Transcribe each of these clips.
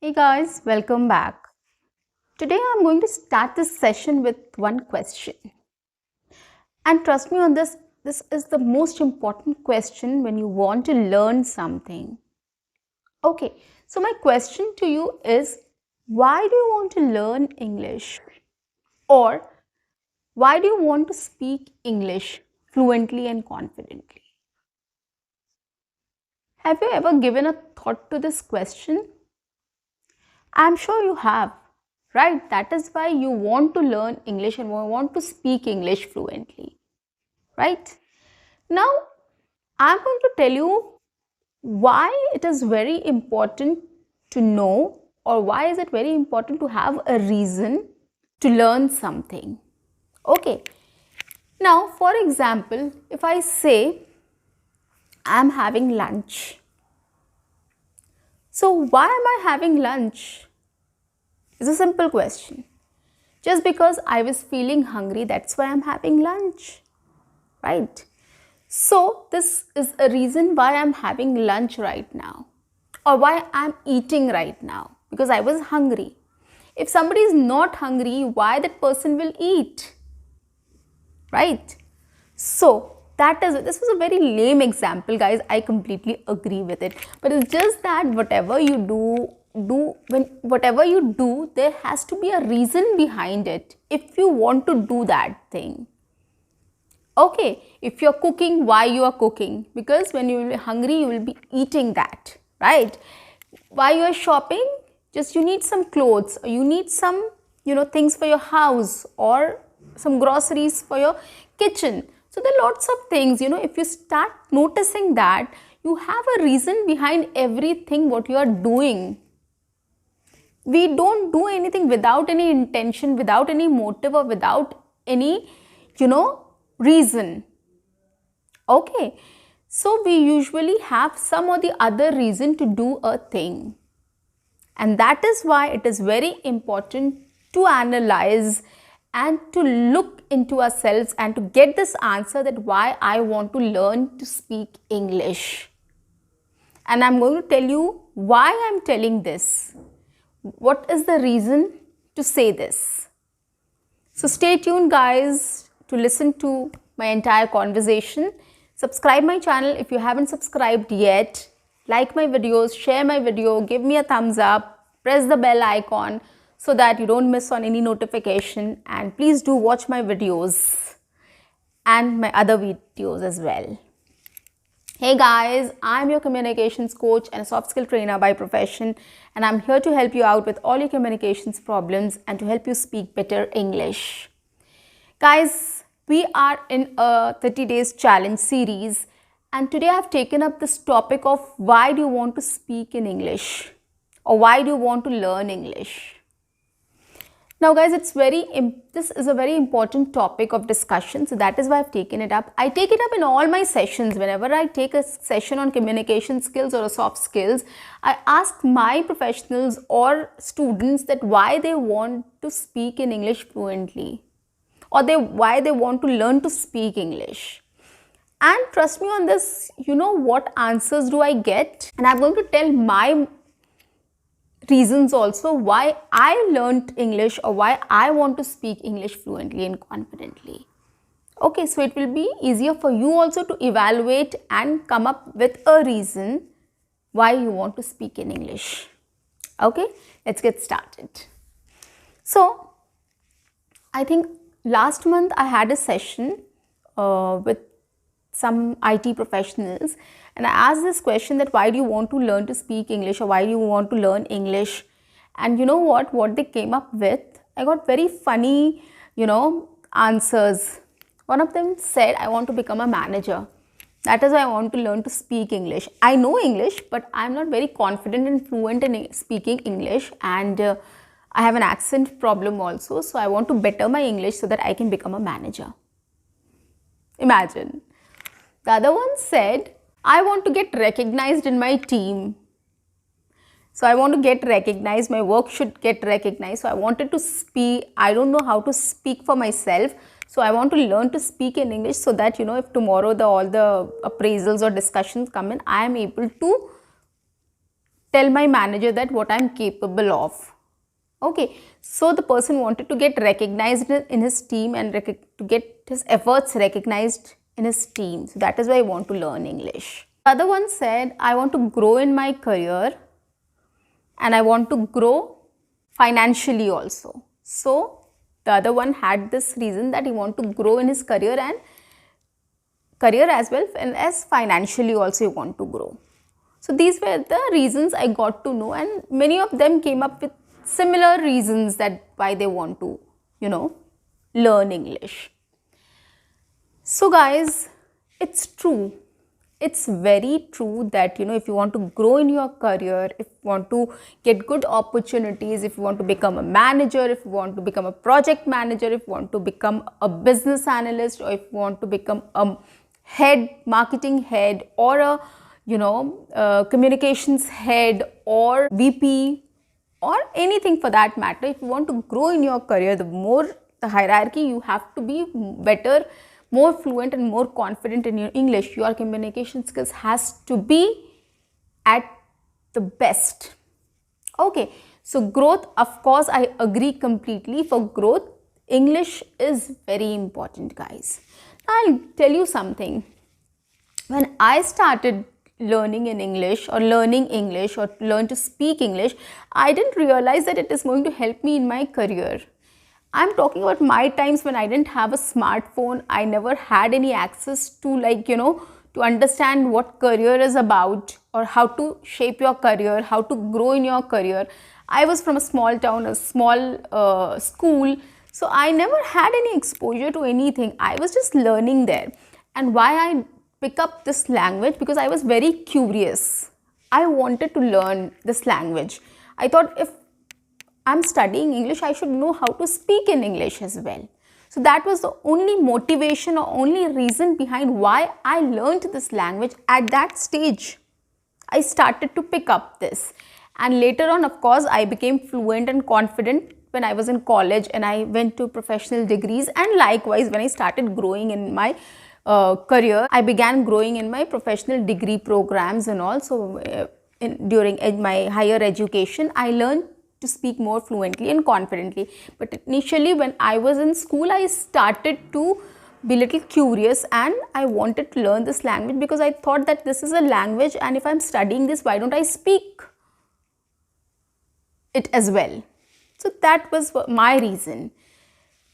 Hey guys, welcome back. Today I'm going to start this session with one question. And trust me on this is the most important question when you want to learn something. Okay, so my question to you is why do you want to learn English? Or why do you want to speak English fluently and confidently? Have you ever given a thought to this question? I'm sure you have, right? That is why you want to learn English and want to speak English fluently, right? Now, I'm going to tell you why it is very important to know, or why is it very important to have a reason to learn something. Okay, now for example, if I say I'm having lunch, so why am I having lunch? It's a simple question. Just because I was feeling hungry, that's why I'm having lunch, right? So this is a reason why I'm having lunch right now, or why I'm eating right now, because I was hungry. If somebody is not hungry, why that person will eat, right? So this was a very lame example, guys. I completely agree with it, but it's just that whatever you do, there has to be a reason behind it if you want to do that thing. Okay, if you're cooking, why you are cooking? Because when you will be hungry, you will be eating that, right? Why you are shopping? Just you need some clothes, or you need some things for your house, or some groceries for your kitchen. So there are lots of things, if you start noticing that, you have a reason behind everything what you are doing. We don't do anything without any intention, without any motive, or without any, reason. Okay, so we usually have some or the other reason to do a thing. And that is why it is very important to analyze and to look into ourselves and to get this answer that why I want to learn to speak English. And I'm going to tell you why I'm telling this. What is the reason to say this? So stay tuned, guys, to listen to my entire conversation. Subscribe my channel if you haven't subscribed yet. Like my videos, share my video, give me a thumbs up, press the bell icon so that you don't miss on any notification, and please do watch my videos and my other videos as well. Hey guys, I'm your communications coach and a soft skill trainer by profession, and I'm here to help you out with all your communications problems and to help you speak better English. Guys, we are in a 30 days challenge series, and today I've taken up this topic of why do you want to speak in English, or why do you want to learn English. Now guys, this is a very important topic of discussion, so that is why I've taken it up. I take it up in all my sessions. Whenever I take a session on communication skills or soft skills, I ask my professionals or students that why they want to speak in English fluently, or why they want to learn to speak English. And trust me on this, what answers do I get? And I'm going to tell my reasons also why I learned English, or why I want to speak English fluently and confidently. Okay, so it will be easier for you also to evaluate and come up with a reason why you want to speak in English. Okay, let's get started. So, I think last month I had a session with some IT professionals, and I asked this question that why do you want to learn to speak English, or why do you want to learn English? And you know what they came up with? I got very funny, answers. One of them said, I want to become a manager. That is why I want to learn to speak English. I know English, but I'm not very confident and fluent in speaking English, and I have an accent problem also. So I want to better my English so that I can become a manager. Imagine. The other one said, I want to get recognized in my team. So I want to get recognized, my work should get recognized. So I wanted to speak, I don't know how to speak for myself. So I want to learn to speak in English so that, if tomorrow all the appraisals or discussions come in, I am able to tell my manager that what I'm capable of. Okay, so the person wanted to get recognized in his team and to get his efforts recognized in his team. So that is why I want to learn English. The other one said, I want to grow in my career and I want to grow financially also. So the other one had this reason that he want to grow in his career as well, and as financially also he want to grow. So these were the reasons I got to know, and many of them came up with similar reasons that why they want to, learn English. So guys, it's true. It's very true that, if you want to grow in your career, if you want to get good opportunities, if you want to become a manager, if you want to become a project manager, if you want to become a business analyst, or if you want to become a marketing head, or a communications head, or VP, or anything for that matter, if you want to grow in your career, the hierarchy, you have to be better, more fluent and more confident in your English. Your communication skills has to be at the best. Okay, so growth, of course, I agree completely. For growth, English is very important, guys. I'll tell you something. When I started learning English or learn to speak English, I didn't realize that it is going to help me in my career. I'm talking about my times when I didn't have a smartphone. I never had any access to to understand what career is about, or how to shape your career, how to grow in your career. I was from a small town, a small school. So I never had any exposure to anything. I was just learning there. And why I pick up this language? Because I was very curious. I wanted to learn this language. I thought if I'm studying English, I should know how to speak in English as well. So that was the only motivation or only reason behind why I learned this language at that stage. I started to pick up this. And later on, of course, I became fluent and confident when I was in college, and I went to professional degrees. And likewise, when I started growing in my career, I began growing in my professional degree programs and also during my higher education, I learned to speak more fluently and confidently. But initially, when I was in school, I started to be a little curious and I wanted to learn this language, because I thought that this is a language, and if I'm studying this, why don't I speak it as well? So that was my reason.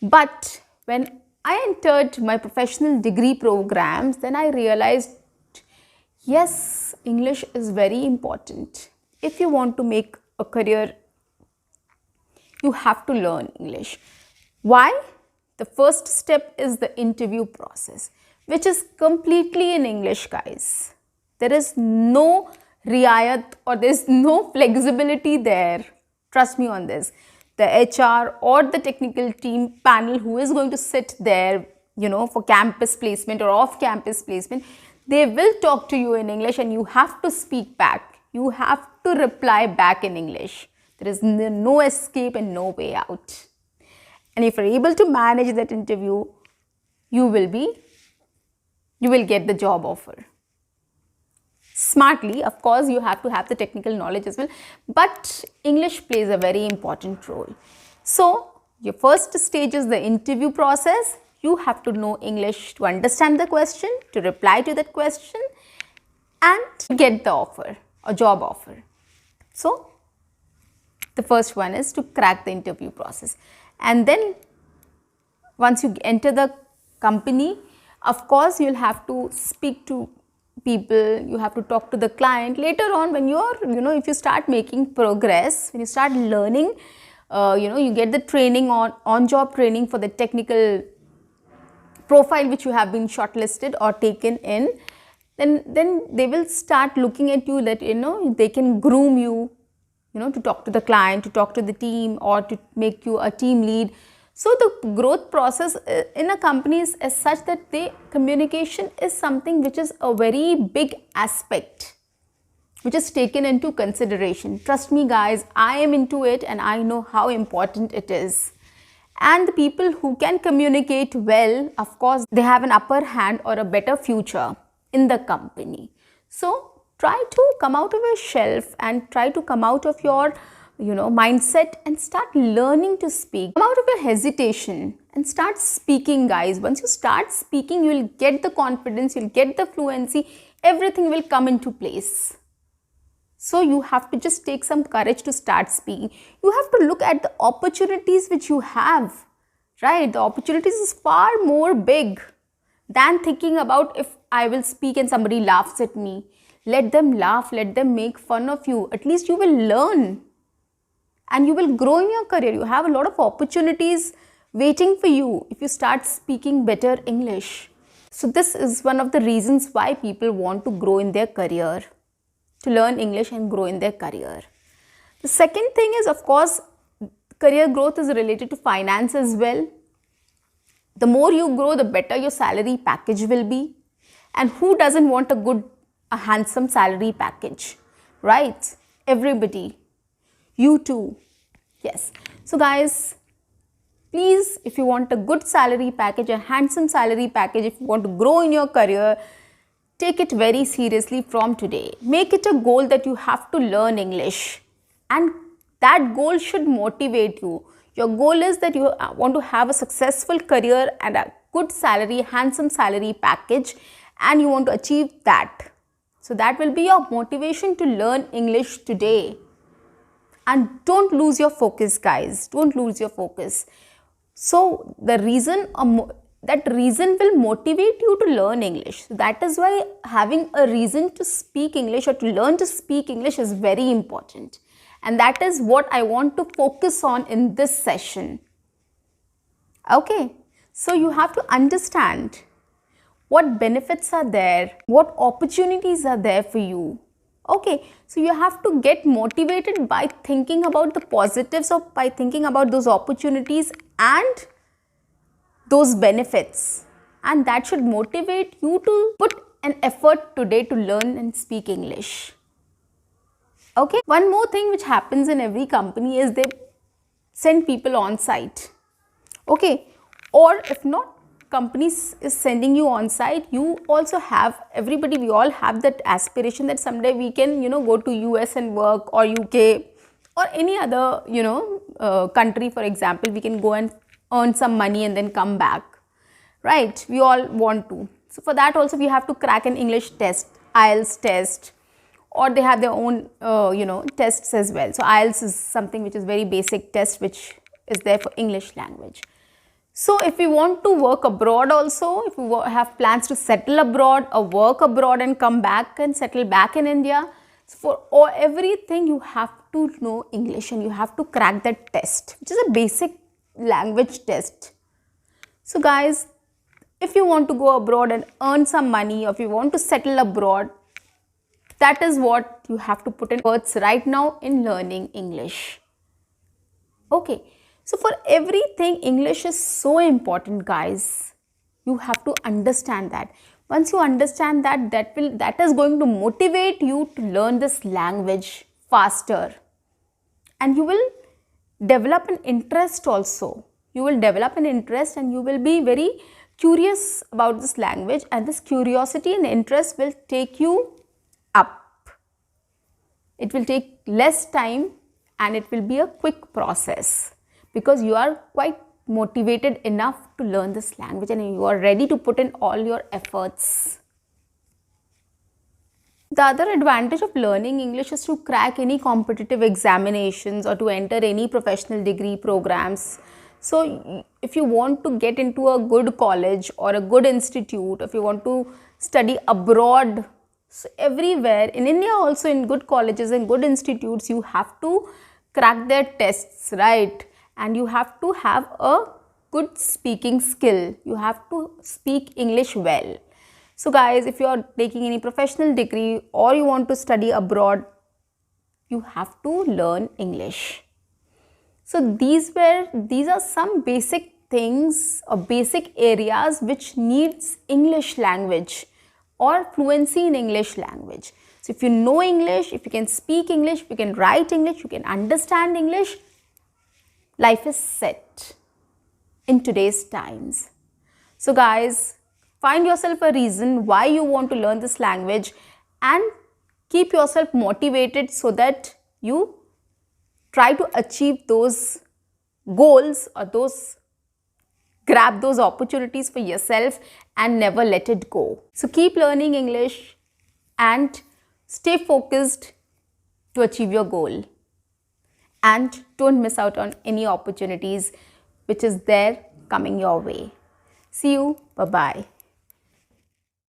But when I entered my professional degree programs, then I realized, yes, English is very important. If you want to make a career, you have to learn English. Why? The first step is the interview process, which is completely in English, guys. There is no riayat or there is no flexibility there. Trust me on this. The HR or the technical team panel who is going to sit there, for campus placement or off-campus placement, they will talk to you in English and you have to speak back. You have to reply back in English. There is no escape and no way out. And if you're able to manage that interview, you will get the job offer. Smartly, of course, you have to have the technical knowledge as well, but English plays a very important role. So, your first stage is the interview process. You have to know English to understand the question, to reply to that question, and get the offer or job offer. So, the first one is to crack the interview process. And then, once you enter the company, of course, you'll have to speak to people, you have to talk to the client. Later on, when you're, if you start making progress, when you start learning, you get the training on-job training for the technical profile which you have been shortlisted or taken in, then they will start looking at you that, they can groom you, to talk to the client, to talk to the team, or to make you a team lead. So the growth process in a company is as such that the communication is something which is a very big aspect, which is taken into consideration. Trust me, guys, I am into it and I know how important it is. And the people who can communicate well, of course, they have an upper hand or a better future in the company. So try to come out of your shelf and try to come out of your mindset and start learning to speak. Come out of your hesitation and start speaking, guys. Once you start speaking, you will get the confidence, you'll get the fluency, everything will come into place. So you have to just take some courage to start speaking. You have to look at the opportunities which you have, right? The opportunities is far more big than thinking about if I will speak and somebody laughs at me. Let them laugh, let them make fun of you. At least you will learn and you will grow in your career. You have a lot of opportunities waiting for you if you start speaking better English. So this is one of the reasons why people want to grow in their career, to learn English and grow in their career. The second thing is, of course, career growth is related to finance as well. The more you grow, the better your salary package will be. And who doesn't want a handsome salary package, right? Everybody. You too. Yes. So guys, please, if you want a good salary package, a handsome salary package, if you want to grow in your career, take it very seriously from today. Make it a goal that you have to learn English, and that goal should motivate you. Your goal is that you want to have a successful career and a good salary, handsome salary package, and you want to achieve that. So that will be your motivation to learn English today. And don't lose your focus, guys. Don't lose your focus. So the reason that reason will motivate you to learn English. So that is why having a reason to speak English or to learn to speak English is very important. And that is what I want to focus on in this session. Okay, so you have to understand what benefits are there, what opportunities are there for you. Okay, so you have to get motivated by thinking about the positives or by thinking about those opportunities and those benefits, and that should motivate you to put an effort today to learn and speak English. Okay, one more thing which happens in every company is they send people on site. Okay, or if not companies is sending you on site, you also have, we all have that aspiration that someday we can go to US and work, or UK, or any other country. For example, we can go and earn some money and then come back, right? We all want to. So for that also we have to crack an English test, IELTS test, or they have their own tests as well. So IELTS is something which is very basic test which is there for English language. So if you want to work abroad also, if you have plans to settle abroad or work abroad and come back and settle back in India, so for everything you have to know English and you have to crack that test, which is a basic language test. So guys, if you want to go abroad and earn some money, or if you want to settle abroad, that is what you have to put in efforts right now in learning English. Okay, so for everything, English is so important, guys. You have to understand that. Once you understand that, that is going to motivate you to learn this language faster, and you will develop an interest also. You will develop an interest and you will be very curious about this language, and this curiosity and interest will take you up. It will take less time and it will be a quick process because you are quite motivated enough to learn this language and you are ready to put in all your efforts. The other advantage of learning English is to crack any competitive examinations or to enter any professional degree programs. So if you want to get into a good college or a good institute, if you want to study abroad, so everywhere in India also, in good colleges and good institutes, you have to crack their tests, right? And you have to have a good speaking skill. You have to speak English well. So guys, if you are taking any professional degree or you want to study abroad, you have to learn English. So these are some basic things or basic areas which needs English language or fluency in English language. So if you know English, if you can speak English, if you can write English, you can understand English, life is set in today's times. So guys, find yourself a reason why you want to learn this language and Keep yourself motivated so that you try to achieve those goals or grab those opportunities for yourself and never let it go. So keep learning English and stay focused to achieve your goal. And don't miss out on any opportunities which is there coming your way. See you. Bye-bye.